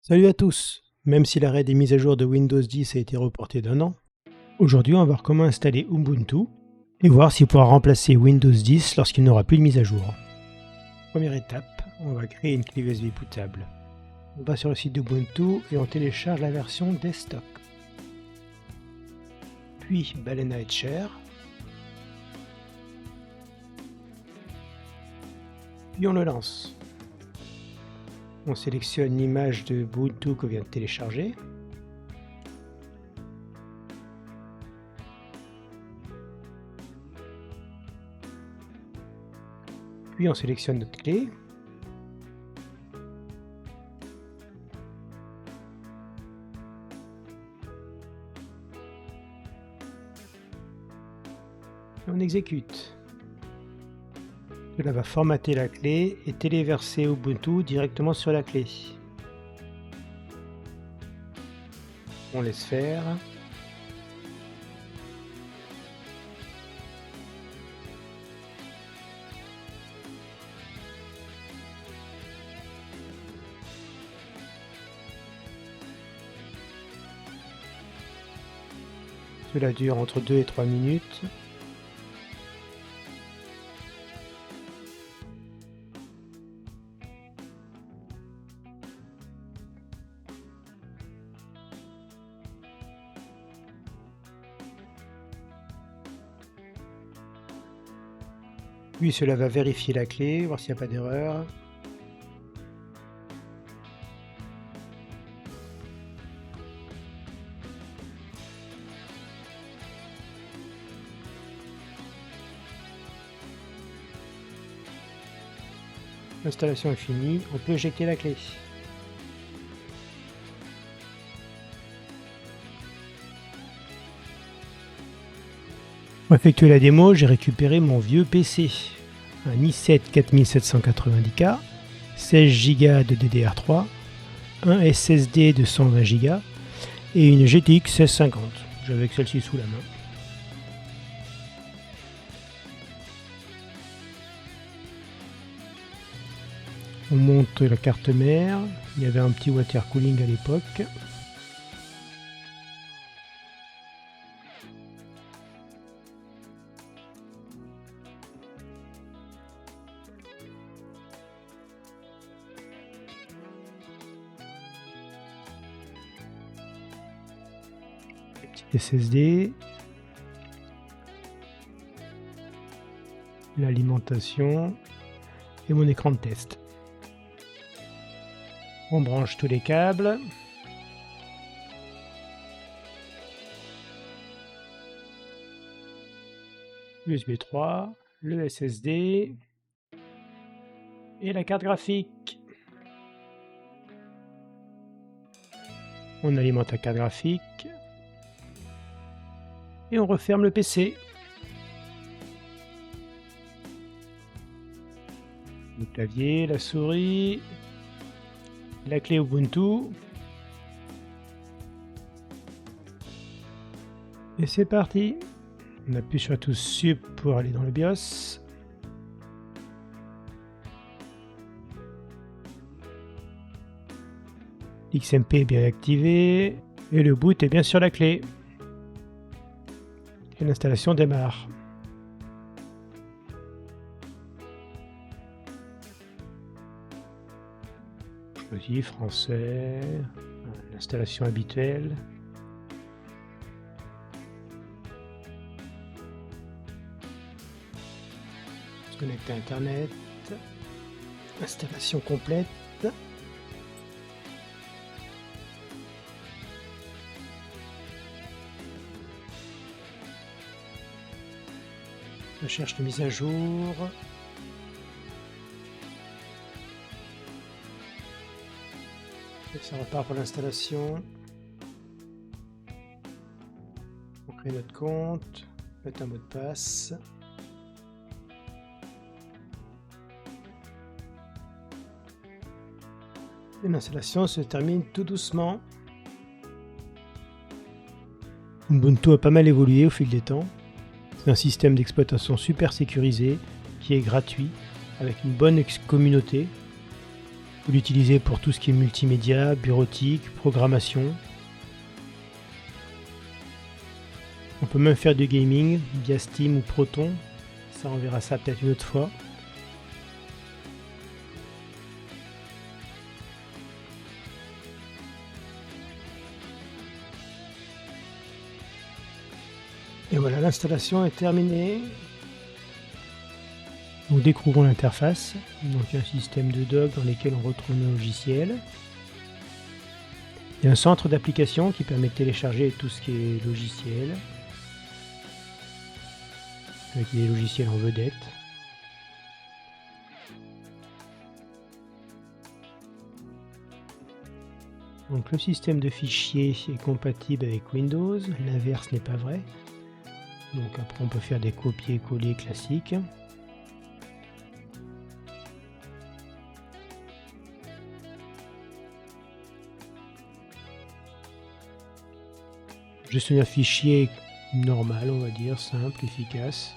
Salut à tous! Même si l'arrêt des mises à jour de Windows 10 a été reporté d'1 an, aujourd'hui on va voir comment installer Ubuntu et voir s'il pourra remplacer Windows 10 lorsqu'il n'aura plus de mise à jour. Première étape, on va créer une clé USB bootable. On va sur le site d'Ubuntu et on télécharge la version desktop. Puis Balena et Share. Puis on le lance. On sélectionne l'image de Ubuntu qu'on vient de télécharger. Puis on sélectionne notre clé. Et on exécute. Cela va formater la clé et téléverser Ubuntu directement sur la clé. On laisse faire. Cela dure entre 2 et 3 minutes. Puis cela va vérifier la clé, voir s'il n'y a pas d'erreur. L'installation est finie, on peut éjecter la clé. Pour effectuer la démo, j'ai récupéré mon vieux PC, un i7 4790K, 16 Go de DDR3, un SSD de 120 Go et une GTX 1650. J'avais celle-ci sous la main. On monte la carte mère, il y avait un petit water cooling à l'époque. Petit SSD, l'alimentation et mon écran de test. On branche tous les câbles. USB 3, le SSD et la carte graphique. On alimente la carte graphique et on referme le PC. Le clavier, la souris, la clé Ubuntu. Et c'est parti. On appuie sur la touche Sup pour aller dans le BIOS. XMP est bien activé et le boot est bien sur la clé. Et l'installation démarre. Choisis français, l'installation habituelle. Se connecter à Internet. Installation complète. Recherche de mise à jour. Et ça repart pour l'installation. On crée notre compte, mettre un mot de passe. Et l'installation se termine tout doucement. Ubuntu a pas mal évolué au fil des temps. C'est un système d'exploitation super sécurisé qui est gratuit avec une bonne communauté On peut l'utiliser pour tout ce qui est multimédia, bureautique, programmation. On peut même faire du gaming via Steam ou Proton. Ça, on verra ça peut-être une autre fois. Et voilà, l'installation est terminée. Nous découvrons l'interface, donc un système de dock dans lequel on retrouve nos logiciels. Il y a un centre d'application qui permet de télécharger tout ce qui est logiciel, avec des logiciels en vedette. Donc le système de fichiers est compatible avec Windows, l'inverse n'est pas vrai. Donc après on peut faire des copier-coller classiques. Gestionnaire fichier normal, on va dire, simple, efficace.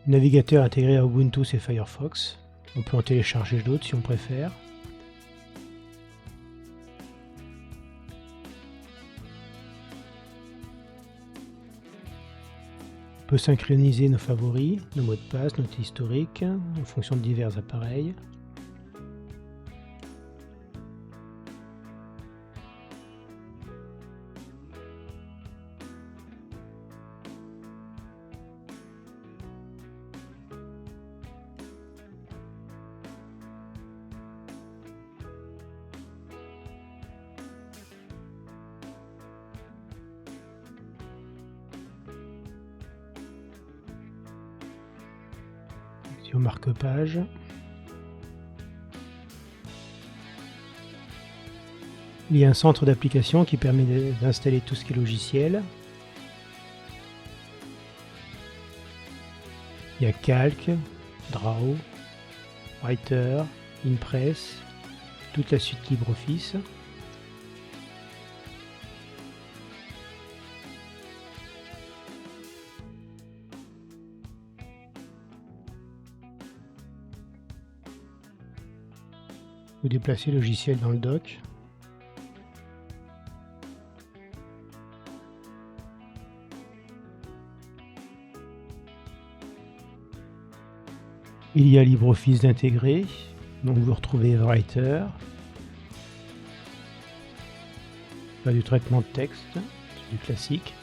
Navigateur intégré à Ubuntu, c'est Firefox. On peut en télécharger d'autres si on préfère. On peut synchroniser nos favoris, nos mots de passe, notre historique, en fonction de divers appareils. Si on marque page, il y a un centre d'application qui permet d'installer tout ce qui est logiciel. Il y a Calc, Draw, Writer, Impress, toute la suite LibreOffice. Vous déplacez le logiciel dans le dock. Il y a LibreOffice d'intégrer, donc vous retrouvez Writer, pas du traitement de texte, c'est du classique.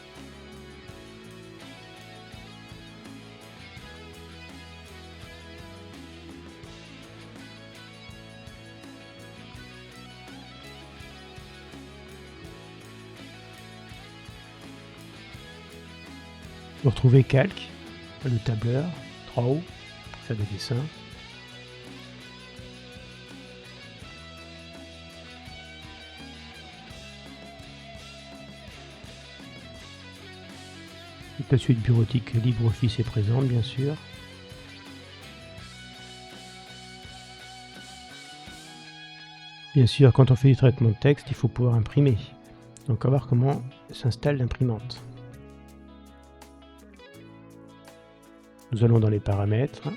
Vous retrouvez Calc, le tableur, Draw, pour faire des dessins. Toute la suite bureautique LibreOffice est présente, bien sûr. Bien sûr, quand on fait du traitement de texte, il faut pouvoir imprimer. Donc on va voir comment s'installe l'imprimante. Nous allons dans les paramètres,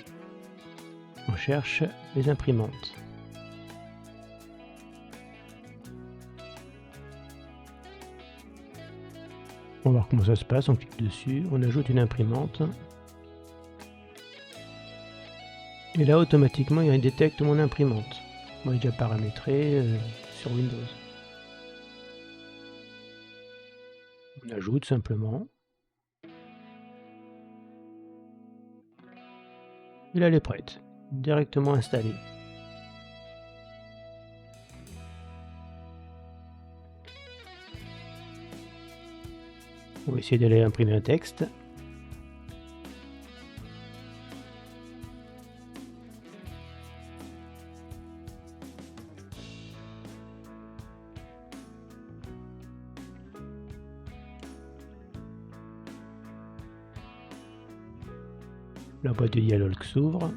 on cherche les imprimantes. On va voir comment ça se passe, on clique dessus, on ajoute une imprimante. Et là automatiquement il détecte mon imprimante. Moi j'ai déjà paramétré sur Windows. On ajoute simplement. Et là elle est prête, directement installée. On va essayer d'aller imprimer un texte. La boîte de dialogue s'ouvre.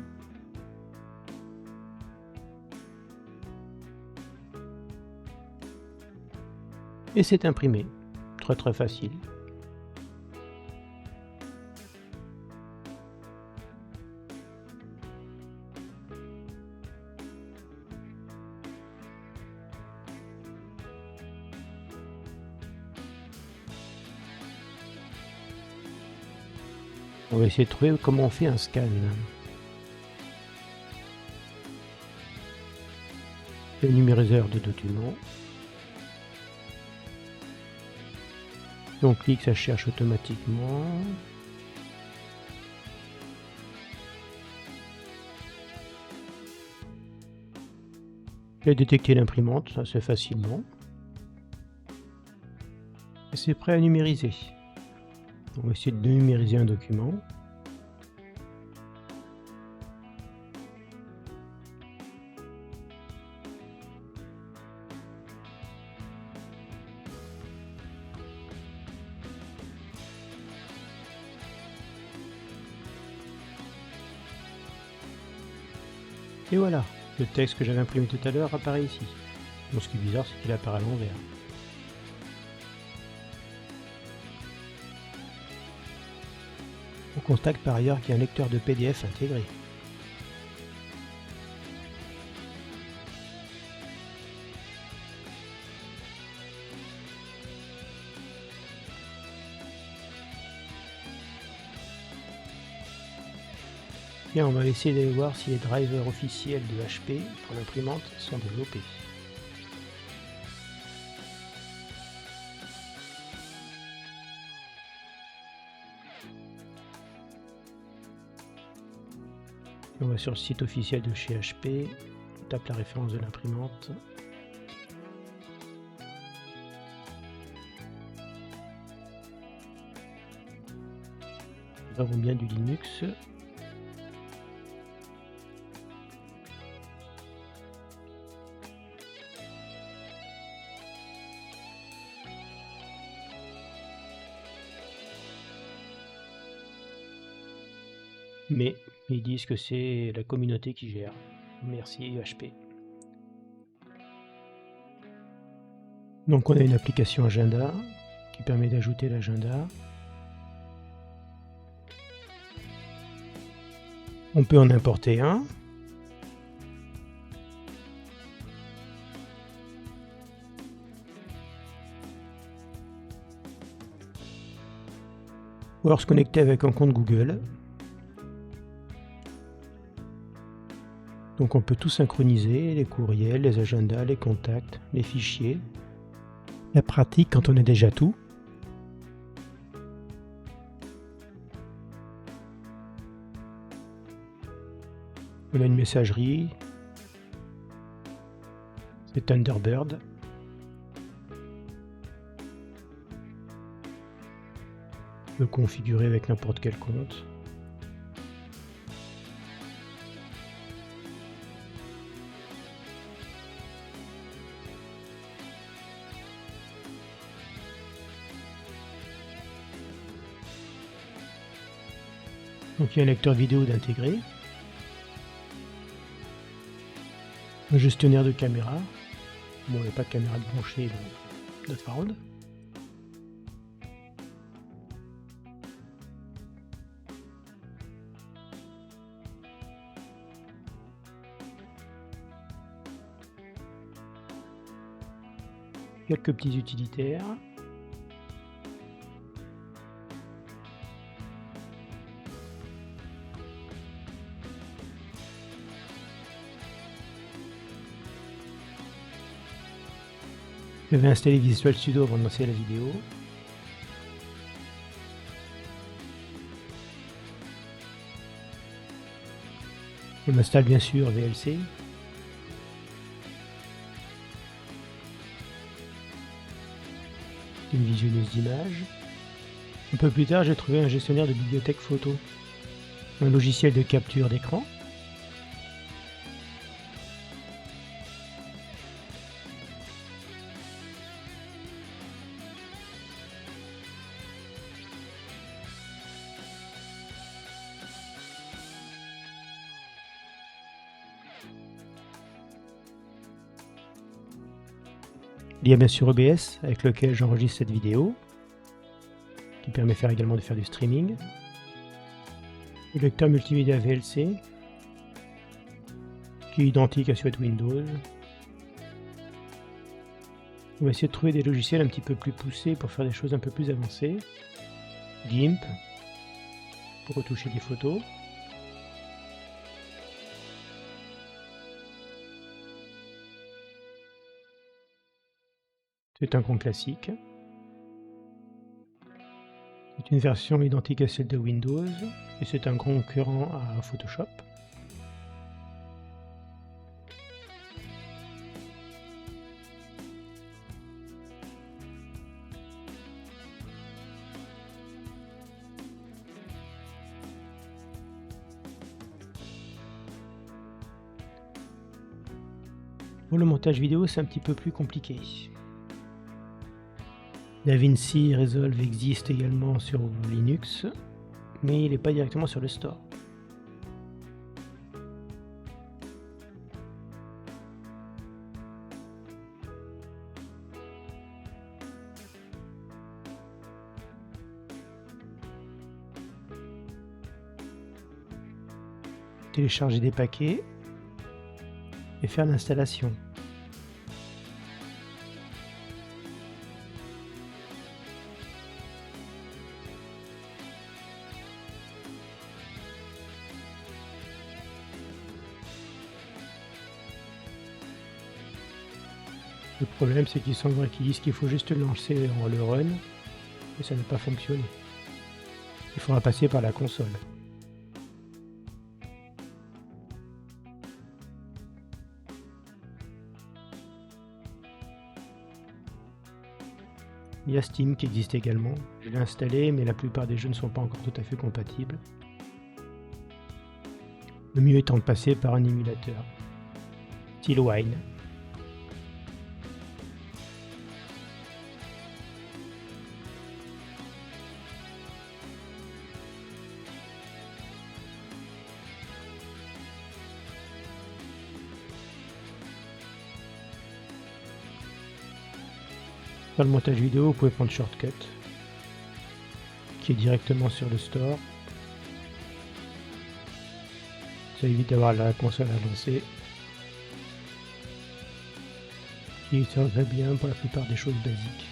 et c'est imprimé. Très facile. On va essayer de trouver comment on fait un scan. Le numériseur de documents. Si on clique, ça cherche automatiquement. J'ai détecté l'imprimante, ça c'est facilement. Et c'est prêt à numériser. On va essayer de numériser un document. Et voilà, le texte que j'avais imprimé tout à l'heure apparaît ici. Bon, ce qui est bizarre, c'est qu'il apparaît à l'envers. On constate par ailleurs qu'il y a un lecteur de PDF intégré. Bien, on va essayer d'aller voir si les drivers officiels de HP pour l'imprimante sont développés. On va sur le site officiel de chez HP, on tape la référence de l'imprimante. Nous avons bien du Linux. Mais ils disent que c'est la communauté qui gère. Merci HP. Donc on a une application agenda qui permet d'ajouter l'agenda. On peut en importer un. Ou alors se connecter avec un compte Google. Donc on peut tout synchroniser, les courriels, les agendas, les contacts, les fichiers. La pratique quand on a déjà tout. On a une messagerie. C'est Thunderbird. On peut configurer avec n'importe quel compte. Donc il y a un lecteur vidéo d'intégrer, un gestionnaire de caméra, bon il n'y a pas de caméra de branchée dans notre round. Quelques petits utilitaires. Je vais installer Visual Studio avant de lancer la vidéo. On installe bien sûr VLC. Une visionneuse d'images. Un peu plus tard, j'ai trouvé un gestionnaire de bibliothèque photo. Un logiciel de capture d'écran. Il y a bien sûr OBS avec lequel j'enregistre cette vidéo, qui permet également de faire du streaming. Le lecteur multimédia VLC, qui est identique à celui de Windows. On va essayer de trouver des logiciels un petit peu plus poussés pour faire des choses un peu plus avancées. GIMP, pour retoucher des photos. C'est un grand classique. C'est une version identique à celle de Windows et c'est un grand concurrent à Photoshop. Pour le montage vidéo, c'est un petit peu plus compliqué. DaVinci Resolve existe également sur Linux, mais il n'est pas directement sur le store. Télécharger des paquets et faire l'installation. Le problème, c'est qu'il semblerait qu'ils disent qu'il faut juste lancer le run, et ça n'a pas fonctionné. Il faudra passer par la console. Il y a Steam qui existe également. Je l'ai installé, mais la plupart des jeux ne sont pas encore tout à fait compatibles. Le mieux étant de passer par un émulateur. Steelwine. Dans le montage vidéo, vous pouvez prendre Shortcut, qui est directement sur le store. Ça évite d'avoir la console à lancer. Qui sert très bien pour la plupart des choses basiques.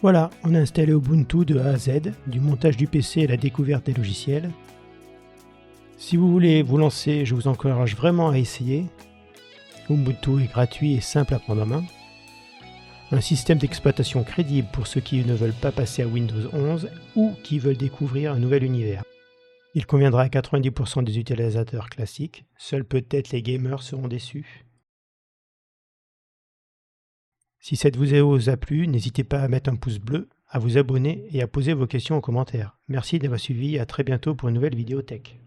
Voilà, on a installé Ubuntu de A à Z, du montage du PC à la découverte des logiciels. Si vous voulez vous lancer, je vous encourage vraiment à essayer. Ubuntu est gratuit et simple à prendre en main. Un système d'exploitation crédible pour ceux qui ne veulent pas passer à Windows 11 ou qui veulent découvrir un nouvel univers. Il conviendra à 90% des utilisateurs classiques, seuls peut-être les gamers seront déçus. Si cette vidéo vous a plu, n'hésitez pas à mettre un pouce bleu, à vous abonner et à poser vos questions en commentaire. Merci d'avoir suivi et à très bientôt pour une nouvelle vidéo tech.